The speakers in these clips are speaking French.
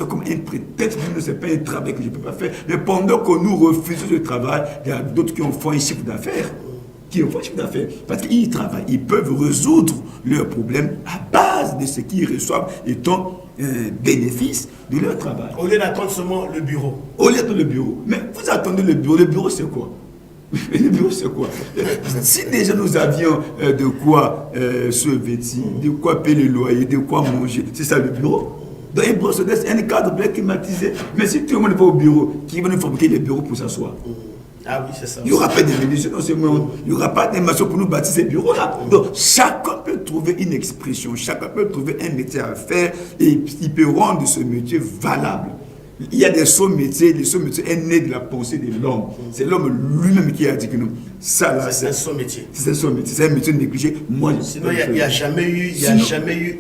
comme un prétexte, ce n'est pas un travail que je ne peux pas faire. Mais pendant que nous refusons ce travail, il y a d'autres qui ont fait un chiffre d'affaires. Parce qu'ils travaillent, ils peuvent résoudre leurs problèmes à base de ce qu'ils reçoivent étant bénéfice de leur travail. Au lieu d'attendre seulement le bureau. Au lieu de le bureau. Mais vous attendez le bureau c'est quoi? Le bureau c'est quoi? Si déjà nous avions de quoi se vêtir, de quoi payer le loyer, de quoi manger, c'est ça le bureau? Dans un bureau, c'est un cadre bien climatisé. Mais si tout le monde va au bureau, qui va nous fabriquer les bureaux pour s'asseoir? Ah oui, c'est ça. Il n'y aura pas de médecins dans ce monde. Il n'y aura pas d'animation pour nous bâtir ces bureaux-là. Donc, chacun peut trouver une expression, chacun peut trouver un métier à faire et il peut rendre ce métier valable. Il y a des sauts métiers, les sauts métiers est né de la pensée de l'homme. C'est l'homme lui-même qui a dit que non. Ça là, c'est un saut métier. C'est un saut métier, c'est un métier négligé. Moi, sinon, il n'y a jamais eu un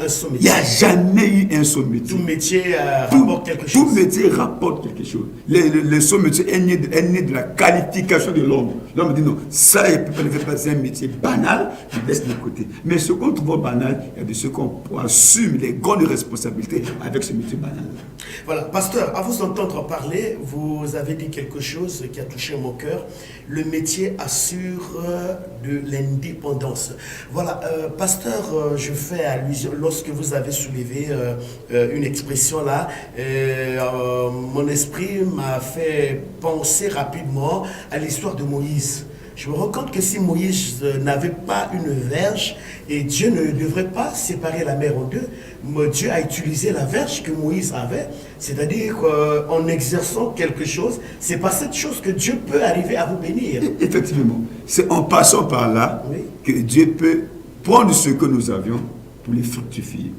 saut métier. Il n'y a jamais eu un saut métier. Tout métier rapporte quelque chose. Tout métier rapporte quelque chose. Le saut métier est né de la qualification de l'homme. L'homme dit non, ça, il ne peut pas c'est un métier banal, il laisse de côté. Mais ce qu'on trouve banal, il y a de ceux qu'on assume les grandes responsabilités avec ce métier banal. Voilà, pasteur, à vous entendre parler, vous avez dit quelque chose qui a touché mon cœur. Le métier assure de l'indépendance. Voilà, pasteur, je fais allusion, lorsque vous avez soulevé une expression là, mon esprit m'a fait penser rapidement à l'histoire de Moïse. Je me rends compte que si Moïse n'avait pas une verge, et Dieu ne devrait pas séparer la mer en deux, mais Dieu a utilisé la verge que Moïse avait, c'est-à-dire qu'en exerçant quelque chose, c'est par cette chose que Dieu peut arriver à vous bénir. Effectivement, c'est en passant par là que Dieu peut prendre ce que nous avions pour les fructifier.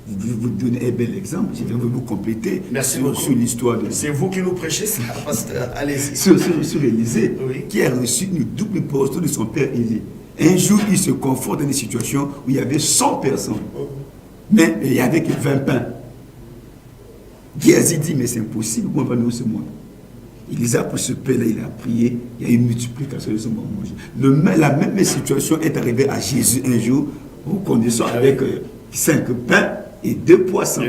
Vous donner un bel exemple, je vais vous compléter. Merci sur l'histoire de... C'est vous qui nous prêchez ça, pasteur. Allez-y. Sur Élisée, qui a reçu une double portion de son père Élie. Un jour, il se confronte dans une situation où il y avait 100 personnes, mais il n'y avait que 20 pains. Géasi dit, mais c'est impossible, comment va nous ce monde? Élisée a pris ce pain-là, il a prié, il y a eu une multiplication de son manger. La même situation est arrivée à Jésus un jour, vous connaissez, avec 5 pains et 2 poissons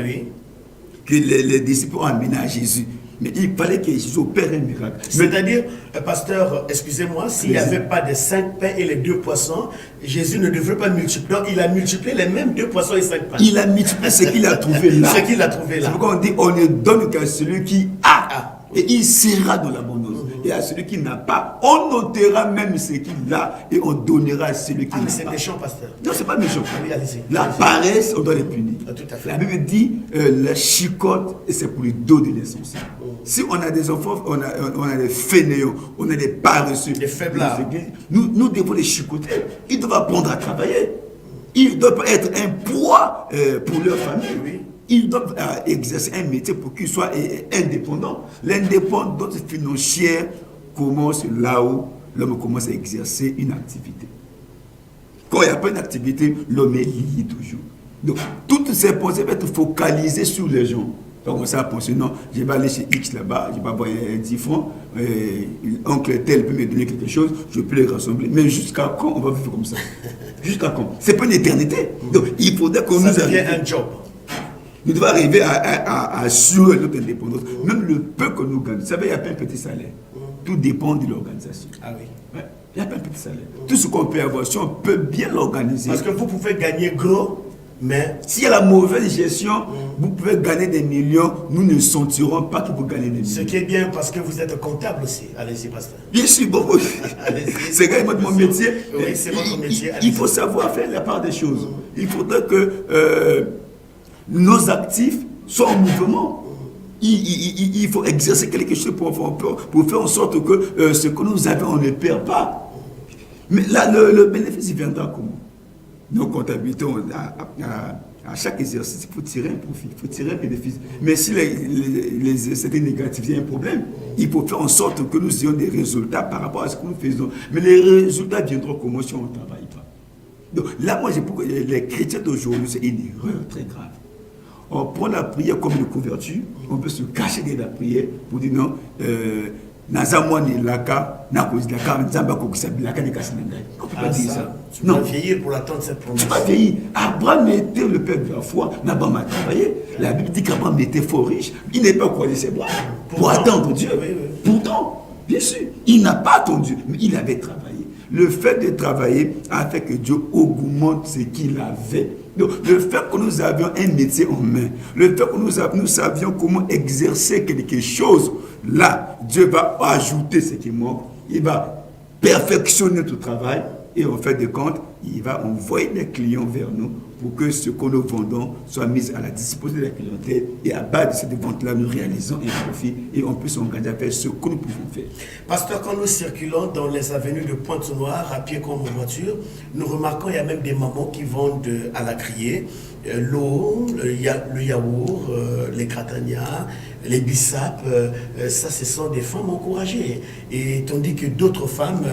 que les disciples ont amenés à Jésus. Mais il fallait que Jésus opère un miracle. C'est-à-dire, pasteur, excusez-moi, s'il n'y avait pas de 5 pains et les 2 poissons, Jésus ne devrait pas multiplier. Donc, il a multiplié les mêmes 2 poissons et 5 pains. Il a multiplié ce qu'il a trouvé là. Ce qu'il a trouvé là. C'est pourquoi on dit on ne donne qu'à celui qui a. Et il sera dans l'abondance. Et à celui qui n'a pas, on notera même ce qu'il a et on donnera à celui qui n'a pas. C'est méchant, pasteur. Non, c'est pas méchant. Oui, la paresse, on doit les punir. Tout à fait. La Bible dit la chicotte, et c'est pour le dos de l'insensé. Si on a des enfants, on a des fainéants, on a des paresseux, des faiblards. Nous devons les chicoter. Ils doivent apprendre à travailler. Ils doivent être un poids pour leur famille. Ils doivent exercer un métier pour qu'ils soient indépendants. L'indépendance financière commence là où l'homme commence à exercer une activité. Quand il n'y a pas d'activité, l'homme est lié toujours. Donc, toutes ces pensées vont être focalisées sur les gens. Donc, on s'est pensé, non, je vais aller chez X là-bas, je vais avoir 10 francs, oncle tel peut me donner quelque chose, je peux les rassembler. Mais jusqu'à quand on va vivre comme ça? Jusqu'à quand? Ce n'est pas une éternité. Donc, il faudrait qu'on nous arrive. Ça devient un job. Nous devons arriver à assurer notre indépendance. Même le peu que nous gagnons. Vous savez, il n'y a pas un petit salaire. Tout dépend de l'organisation. Ah oui. Ouais. Il n'y a pas un petit salaire. Tout ce qu'on peut avoir, si on peut bien l'organiser. Parce que vous pouvez gagner gros, mais... S'il y a la mauvaise gestion, vous pouvez gagner des millions, nous ne sentirons pas que vous gagnez des millions. Ce qui est bien parce que vous êtes comptable aussi. Allez-y, pasteur. Bien sûr, bon, c'est quand même mon métier. Oui, c'est votre métier. Il faut savoir faire la part des choses. Il faudrait que nos actifs soient en mouvement. Il faut exercer quelque chose pour faire en sorte que ce que nous avons, on ne perd pas. Mais là, le bénéfice, il viendra comment? Nos comptabilités, à chaque exercice, il faut tirer un profit, il faut tirer un bénéfice. Mais si c'était négatif, il y a un problème. Il faut faire en sorte que nous ayons des résultats par rapport à ce que nous faisons. Mais les résultats viendront comment si on ne travaille pas. Donc là, moi, les chrétiens d'aujourd'hui, c'est une erreur très grave. On prend la prière comme une couverture, on peut se cacher derrière la prière pour dire non, naza mwani laka na kozilaka nzamba kokisa bilaka ne kasi ngai. On peut pas dire ça. Tu vas vieillir pour attendre cette promesse. Tu vas vieillir. Abraham était le père de la foi. N'Abraham a travaillé. La Bible dit qu'Abraham était fort riche. Il n'est pas croisé ses bras pour attendre Dieu. Oui. Pourtant, bien sûr, il n'a pas attendu, mais il avait travaillé. Le fait de travailler a fait que Dieu augmente ce qu'il avait. Donc, le fait que nous avions un métier en main, le fait que nous savions comment exercer quelque chose, là, Dieu va ajouter ce qui manque. Il va perfectionner tout travail et en fait de compte, il va envoyer des clients vers nous pour que ce que nous vendons soit mis à la disposition de la clientèle et à base de cette vente-là, nous réalisons un profit et on peut s'engager à faire ce que nous pouvons faire. Pasteur, quand nous circulons dans les avenues de Pointe-Noire, à pied comme en voiture, nous remarquons qu'il y a même des mamans qui vendent à la criée l'eau, le yaourt, les gratanias, les bissap. Ça, ce sont des femmes encouragées. Et tandis que d'autres femmes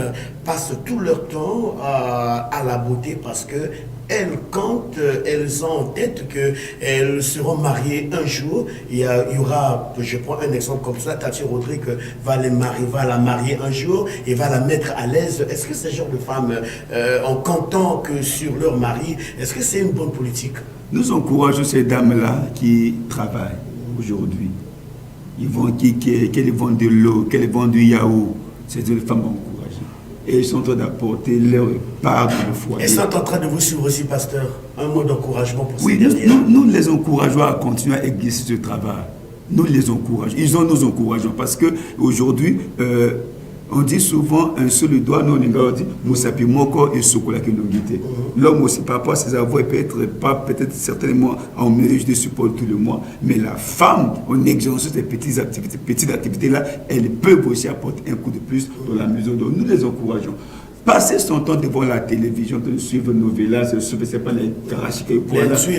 passent tout leur temps à la beauté parce que elles, quand elles ont en tête qu'elles seront mariées un jour, il y aura, je prends un exemple comme ça, Tati Rodrigue va la marier un jour et va la mettre à l'aise. Est-ce que ces genres de femmes, en comptant que sur leur mari, est-ce que c'est une bonne politique? Nous encourageons ces dames-là qui travaillent aujourd'hui. Qu'elles vendent de l'eau, qu'elles vendent du yaourt. C'est des femmes encouragées. Et ils sont en train d'apporter leur part de foyer. Elles sont en train de vous suivre aussi, pasteur. Un mot d'encouragement pour ces dernières. Oui, nous les encourageons à continuer à exercer ce travail. Nous les encourageons. Ils ont nous encourageons parce qu'aujourd'hui, on dit souvent un seul doigt, nous on dit Moussapi Moko et Sokola qui nous guide. L'homme aussi, par rapport à ses avoirs, peut-être certainement en mérite de support tout le mois, mais la femme, en exerçant ces petites activités-là, elle peut aussi apporter un coup de plus dans la mesure dont nous les encourageons. Passer son temps devant la télévision, de suivre nos villas, c'est pas les garages qui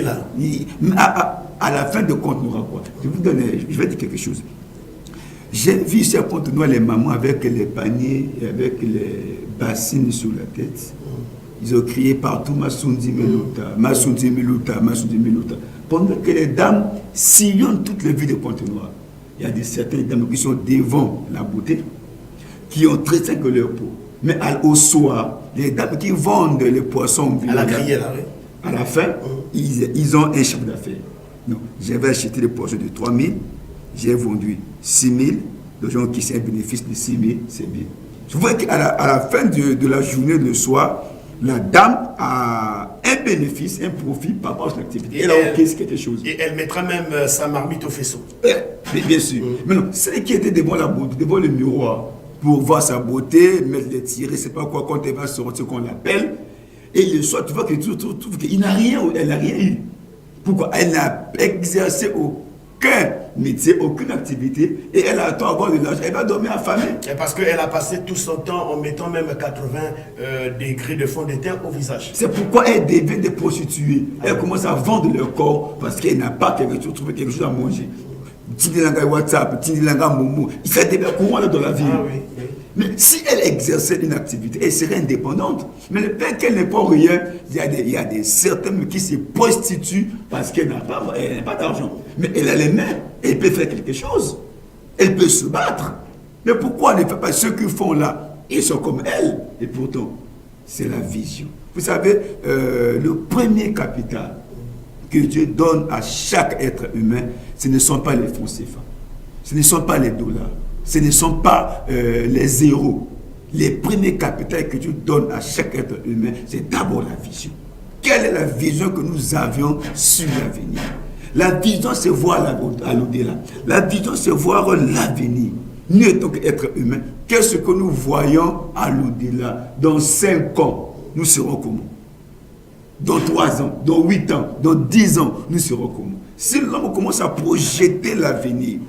là. À la fin de compte, nous raconte. Je vais dire quelque chose. J'ai vu ici à Pointe-Noire les mamans avec les paniers et avec les bassines sur la tête. Ils ont crié partout Massundi Meluta, Massundi Meluta, Massundi Meluta. Pendant que les dames sillonnent toutes les villes de Pointe-Noire, il y a certaines dames qui sont devant la beauté, qui ont très que leur peau. Mais au soir, les dames qui vendent les poissons à la criée, là, oui. À la fin, ils ont un chiffre d'affaires. J'avais acheté les poissons de 3 000. J'ai vendu 6 000, les gens qui sont un bénéfice de 6 000, c'est bien. Je vois qu'à la fin de la journée, le soir, la dame a un bénéfice, un profit par rapport à son activité. Elle a encaissé quelque chose. Et elle mettra même sa marmite au faisceau. Bien sûr. Mais non, celle qui était devant la beauté, devant le miroir, pour voir sa beauté, mettre les tirés, c'est pas quoi, quand elle va sortir, qu'on l'appelle. Et le soir, tu vois qu'il n'a rien, elle n'a rien eu. Pourquoi? Elle n'a exercé aucun métier, aucune activité, et elle attend avoir de l'argent, elle va dormir affamée. Et parce qu'elle a passé tout son temps en mettant même 80 degrés de fond de teint au visage. C'est pourquoi elle devient des prostituées. Elle commence à vendre leur corps parce qu'elle n'a pas trouvé quelque chose à manger. Tindilanga WhatsApp, Tindilanga Momo, il fait des courants dans la vie. Ah, oui. Mais si elle exerçait une activité, elle serait indépendante. Mais le fait qu'elle n'ait pas rien, il y a des certaines qui se prostituent parce qu'elle n'a pas d'argent. Mais elle a les mains, elle peut faire quelque chose. Elle peut se battre. Mais pourquoi elle ne fait pas ceux qui font là? Ils sont comme elle. Et pourtant, c'est la vision. Vous savez, le premier capital que Dieu donne à chaque être humain, ce ne sont pas les francs CFA. Ce ne sont pas les dollars. Ce ne sont pas les zéros. Les premiers capitaux que Dieu donne à chaque être humain, c'est d'abord la vision. Quelle est la vision que nous avions sur l'avenir? La vision, c'est voir à l'au-delà. La vision, c'est voir l'avenir. Nous, en tant qu'être humain, qu'est-ce que nous voyons à l'au-delà? Dans 5 ans, nous serons comment? Dans 3 ans, dans 8 ans, dans 10 ans, nous serons comment? Si l'homme commence à projeter l'avenir,